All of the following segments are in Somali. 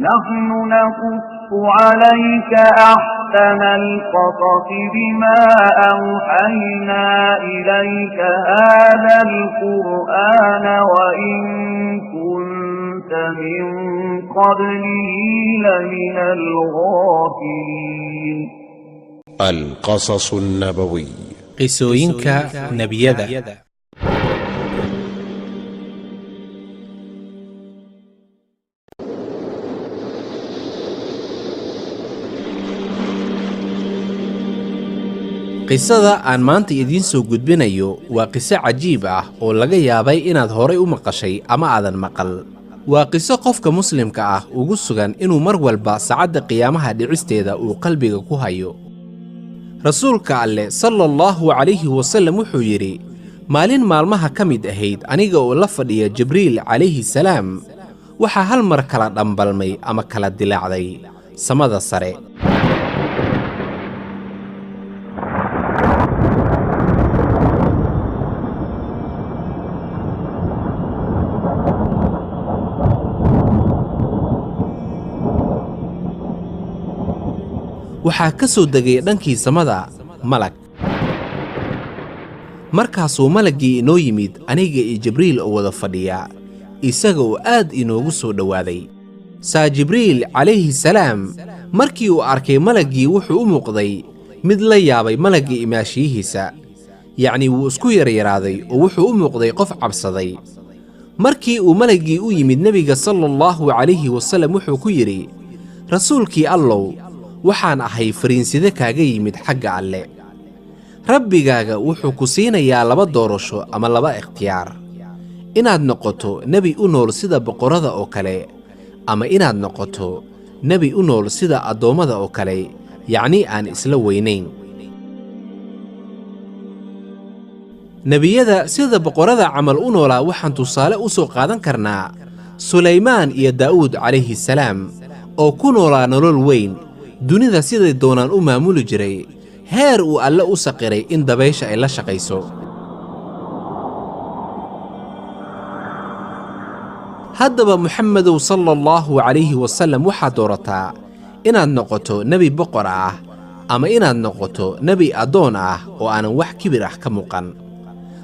نحن نقص عليك أحسن القصص بما أوحينا إليك هذا القرآن وإن كنت من قبله لمن الغافلين. القصص النبوي قصوينك نبيذا. qisada aan maanta idiin soo gudbinayo waa qiso cajiib ah oo laga yaabay inaad horay u maqashay ama aadan maqal. waa qiso qofka muslimka ah ugu sugan inuu mar walba saacadda qiyaamaha dhicisteeda uu qalbiga ku hayo. rasuulka Alle sallallahu calayhi wasallam wuxuu yidhi, maalin maalmaha ka mid ahayd aniga oo la fadhiya Jibriil calayhi salaam, waxaa hal mar kala dhambalmay ama kala dilaacday samada sare. waxaa ka soo degay dhankii samada malag. markaasuu malaggii inoo yimid aniga iyo Jibriil oo wada fadhiya, isaga oo aad inoogu soo dhowaaday. saa Jibriil calayhi salaam markii uu arkay malaggii wuxuu u muuqday mid la yaabay malaggii imaashiyihiisa, yacni wuu isku yaryaraaday oo wuxuu u muuqday qof cabsaday. markii uu malaggii u yimid nebiga sallallahu calayhi wasallam wuxuu ku yidhi, rasuulkii Allow, waxaan ahay fariinside kaaga yimid xagga Alle. rabbigaaga wuxuu ku siinayaa laba doorasho ama laba ikhtiyaar: inaad noqoto nebi u nool sida boqorada oo kale, ama inaad noqoto nebi u nool sida addoommada oo kale, yacni aan isla weynayn. nebiyada sida boqorada camal u noolaa waxaan tusaale u soo qaadan karnaa Sulaymaan iyo Daa'uud calayhi salaam oo ku noolaa nolol weyn, dunida siday doonaan u maamuli jiray, heer uu Alle u saqiray in dabaysha ay la shaqayso. haddaba Muxammadow sallallahu calayhi wasallam waxaad doorataa inaad noqoto nebi boqor ah ama inaad noqoto nebi addoon ah oo aanan wax kibir ah ka muuqan.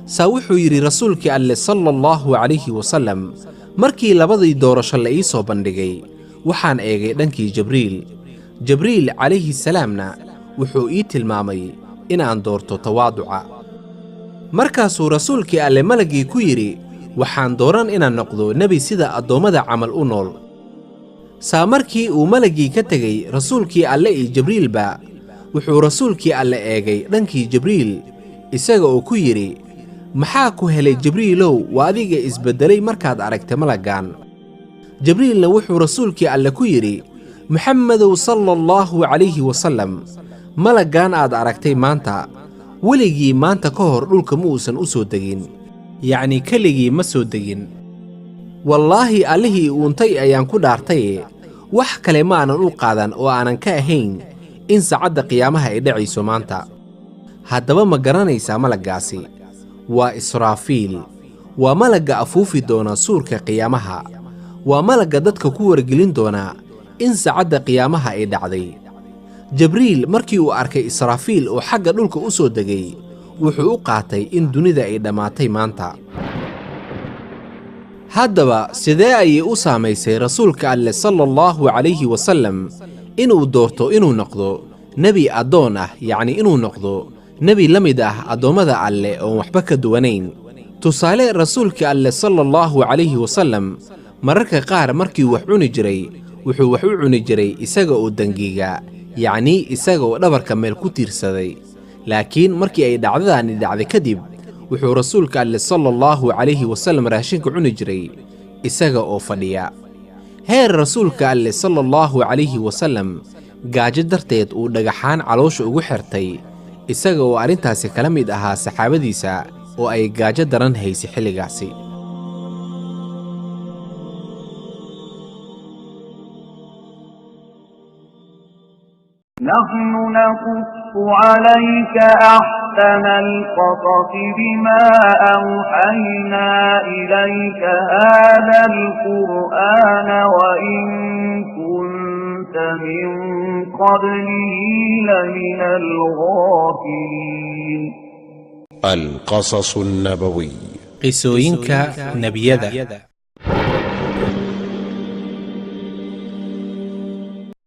saa wuxuu yidhi rasuulkii Alle sallallahu calayhi wasallam, markii labadii doorasho la ii soo bandhigay waxaan eegay dhankii Jibriil calayhi salaamna wuxuu ii tilmaamay inaan doorto tawaaduca. markaasuu rasuulkii Alle malaggii ku yidhi, waxaan dooran inaan noqdo nebi sida addoommada camal u nool. saa markii uu malaggii ka tegey rasuulkii Alle iyo Jibriilba, wuxuu rasuulkii Alle eegay dhankii Jibriil, isaga oo ku yidhi, maxaa ku helay Jibriilow, waa adiga isbeddelay markaad aragtay malaggan. Jibriilna wuxuu rasuulkii Alle ku yidhi, Muxammadow sallallahu calayhi wasallam, malaggan aad aragtay maanta weligii maanta ka hor dhulka ma uusan u soo degin, yacni keligii ma soo degin. wallaahi allihii uuntay ayaan ku dhaartay, wax kale ma aanan u qaadan oo aanan ka ahayn in saacadda qiyaamaha ay dhacayso maanta. haddaba ma garanaysaa malaggaasi? waa Israafiil. waa malagga afuufi doona suurka qiyaamaha. waa malagga dadka ku wargelin doona in saacadda qiyaamaha ay dhacday. Jibriil markii uu arkay Israafiil oo xagga dhulka u soo degay, wuxuu u qaatay in dunida ay dhammaatay maanta. haddaba sidee ayay u saamaysay rasuulka Alle sallallahu calayhi wasallam inuu doorto inuu noqdo nebi addoon ah, yacni inuu noqdo nebi la mid ah addoommada Alle oon waxba ka duwanayn. tusaale, rasuulka Alle sallallahu calayhi wasallam mararka qaar markii wax cuni jiray wuxuu wax u cuni jiray isaga oo dangiga, yacni isaga oo dhabarka meel ku tiirsaday. laakiin markii ay dhacdadaani dhacday kadib, wuxuu rasuulka Alle sallallahu calayhi wasallam raashinka cuni jiray isaga oo fadhiya. heer rasuulka Alle sallallahu calayhi wasallam gaajo darteed uu dhagaxaan caloosha ugu xirtay, isaga oo arrintaasi kala mid ahaa saxaabadiisa oo ay gaajo daran haysay xilligaasi. نحن نقص عليك أحسن القصص بما أوحينا إليك هذا القرآن وإن من قبله لمن الغافلين القصص النبوي qisooyinka nebiyada